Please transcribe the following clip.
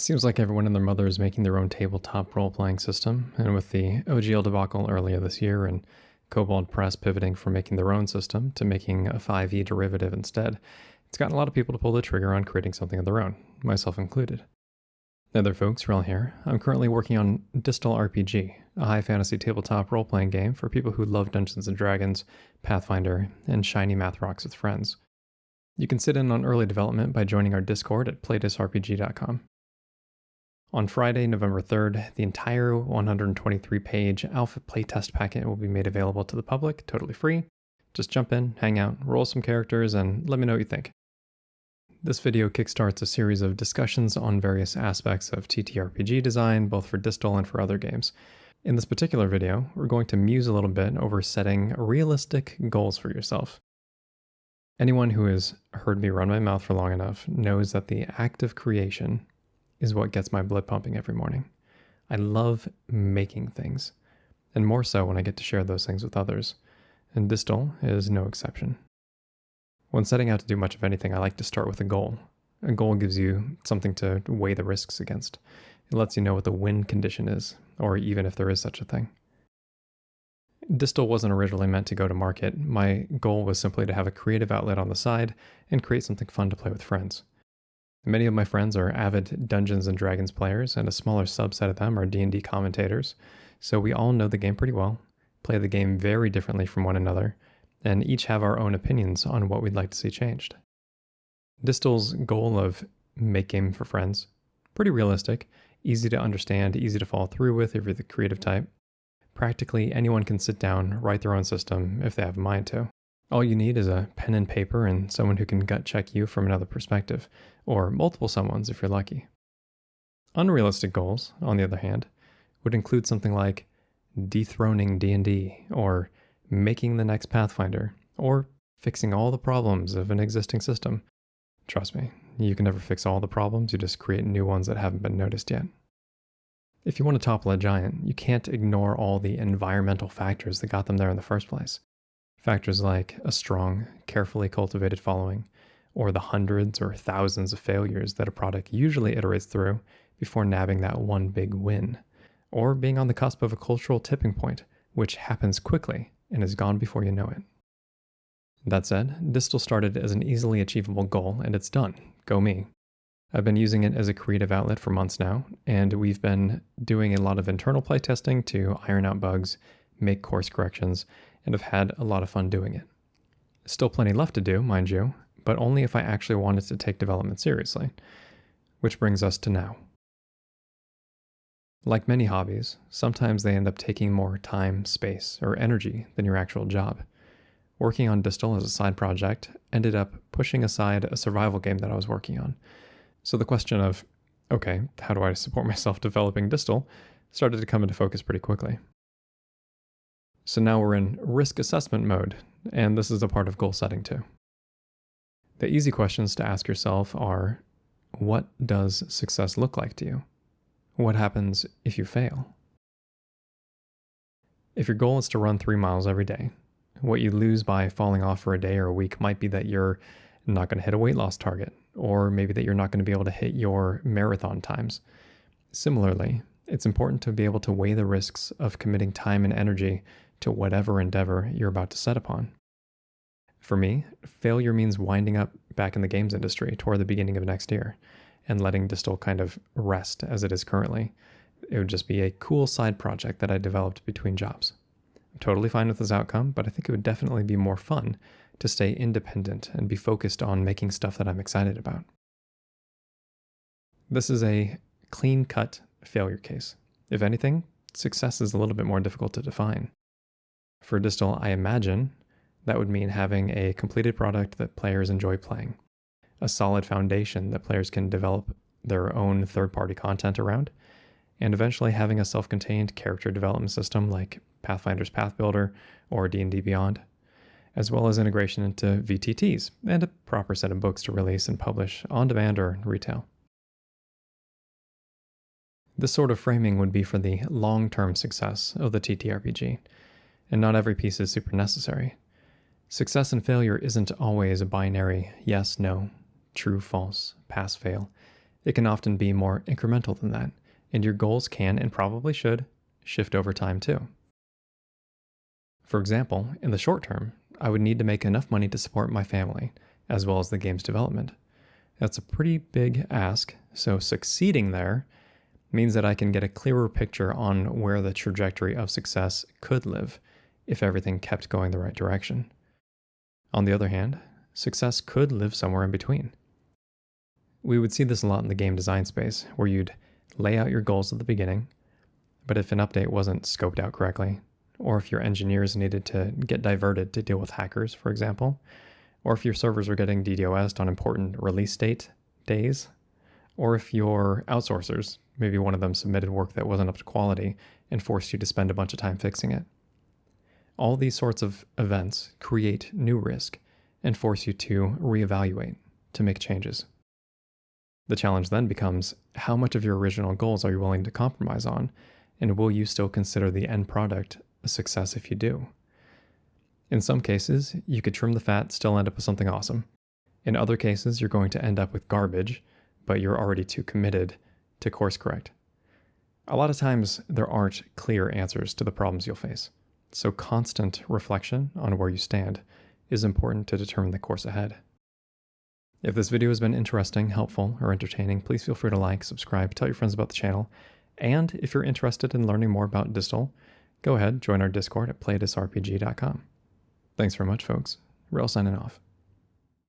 Seems like everyone and their mother is making their own tabletop role-playing system, and with the OGL debacle earlier this year and Kobold Press pivoting from making their own system to making a 5e derivative instead, it's gotten a lot of people to pull the trigger on creating something of their own, myself included. Hey there folks, Wrel here. I'm currently working on TTRPG, a high fantasy tabletop role-playing game for people who love Dungeons & Dragons, Pathfinder, and shiny math rocks with friends. You can sit in on early development by joining our Discord at playthisrpg.com. On Friday, November 3rd, the entire 123-page alpha playtest packet will be made available to the public, totally free. Just jump in, hang out, roll some characters, and let me know what you think. This video kickstarts a series of discussions on various aspects of TTRPG design, both for Distal and for other games. In this particular video, we're going to muse a little bit over setting realistic goals for yourself. Anyone who has heard me run my mouth for long enough knows that the act of creation is what gets my blood pumping every morning. I love making things, and more so when I get to share those things with others, and Distal is no exception. When setting out to do much of anything, I like to start with a goal. A goal gives you something to weigh the risks against. It lets you know what the win condition is, or even if there is such a thing. Distal wasn't originally meant to go to market. My goal was simply to have a creative outlet on the side and create something fun to play with friends. Many of my friends are avid Dungeons & Dragons players, and a smaller subset of them are D&D commentators, so we all know the game pretty well, play the game very differently from one another, and each have our own opinions on what we'd like to see changed. Distal's goal of make game for friends, pretty realistic, easy to understand, easy to follow through with if you're the creative type. Practically anyone can sit down, write their own system if they have a mind to. All you need is a pen and paper and someone who can gut check you from another perspective, or multiple someones if you're lucky. Unrealistic goals, on the other hand, would include something like dethroning D&D, or making the next Pathfinder, or fixing all the problems of an existing system. Trust me, you can never fix all the problems, you just create new ones that haven't been noticed yet. If you want to topple a giant, you can't ignore all the environmental factors that got them there in the first place. Factors like a strong, carefully cultivated following, or the hundreds or thousands of failures that a product usually iterates through before nabbing that one big win, or being on the cusp of a cultural tipping point, which happens quickly and is gone before you know it. That said, Distal started as an easily achievable goal, and it's done. Go me. I've been using it as a creative outlet for months now, and we've been doing a lot of internal playtesting to iron out bugs, make course corrections, and have had a lot of fun doing it. Still plenty left to do, mind you, but only if I actually wanted to take development seriously. Which brings us to now. Like many hobbies, sometimes they end up taking more time, space, or energy than your actual job. Working on Distal as a side project ended up pushing aside a survival game that I was working on. So the question of, okay, how do I support myself developing Distal, started to come into focus pretty quickly. So now we're in risk assessment mode, and this is a part of goal setting too. The easy questions to ask yourself are, what does success look like to you? What happens if you fail? If your goal is to run 3 miles every day, what you lose by falling off for a day or a week might be that you're not going to hit a weight loss target, or maybe that you're not going to be able to hit your marathon times. Similarly, it's important to be able to weigh the risks of committing time and energy to whatever endeavor you're about to set upon. For me, failure means winding up back in the games industry toward the beginning of next year and letting Distal kind of rest as it is currently. It would just be a cool side project that I developed between jobs. I'm totally fine with this outcome, but I think it would definitely be more fun to stay independent and be focused on making stuff that I'm excited about. This is a clean-cut failure case. If anything, success is a little bit more difficult to define. For Distal, I imagine that would mean having a completed product that players enjoy playing, a solid foundation that players can develop their own third-party content around, and eventually having a self-contained character development system like Pathfinder's Path Builder or D&D Beyond, as well as integration into VTTs and a proper set of books to release and publish on demand or retail. This sort of framing would be for the long-term success of the TTRPG, and not every piece is super necessary. Success and failure isn't always a binary yes, no, true, false, pass, fail. It can often be more incremental than that, and your goals can and probably should shift over time too. For example, in the short term, I would need to make enough money to support my family, as well as the game's development. That's a pretty big ask, so succeeding there means that I can get a clearer picture on where the trajectory of success could live if everything kept going the right direction. On the other hand, success could live somewhere in between. We would see this a lot in the game design space, where you'd lay out your goals at the beginning, but if an update wasn't scoped out correctly, or if your engineers needed to get diverted to deal with hackers, for example, or if your servers were getting DDoS'd on important release date days, or if your outsourcers, maybe one of them submitted work that wasn't up to quality and forced you to spend a bunch of time fixing it. All these sorts of events create new risk and force you to reevaluate, to make changes. The challenge then becomes, how much of your original goals are you willing to compromise on, and will you still consider the end product a success if you do? In some cases, you could trim the fat, still end up with something awesome. In other cases, you're going to end up with garbage, but you're already too committed to course correct. A lot of times, there aren't clear answers to the problems you'll face, so constant reflection on where you stand is important to determine the course ahead. If this video has been interesting, helpful, or entertaining, please feel free to like, subscribe, tell your friends about the channel, and if you're interested in learning more about Distal, go ahead, join our Discord at playthisrpg.com. Thanks very much, folks. Wrel signing off.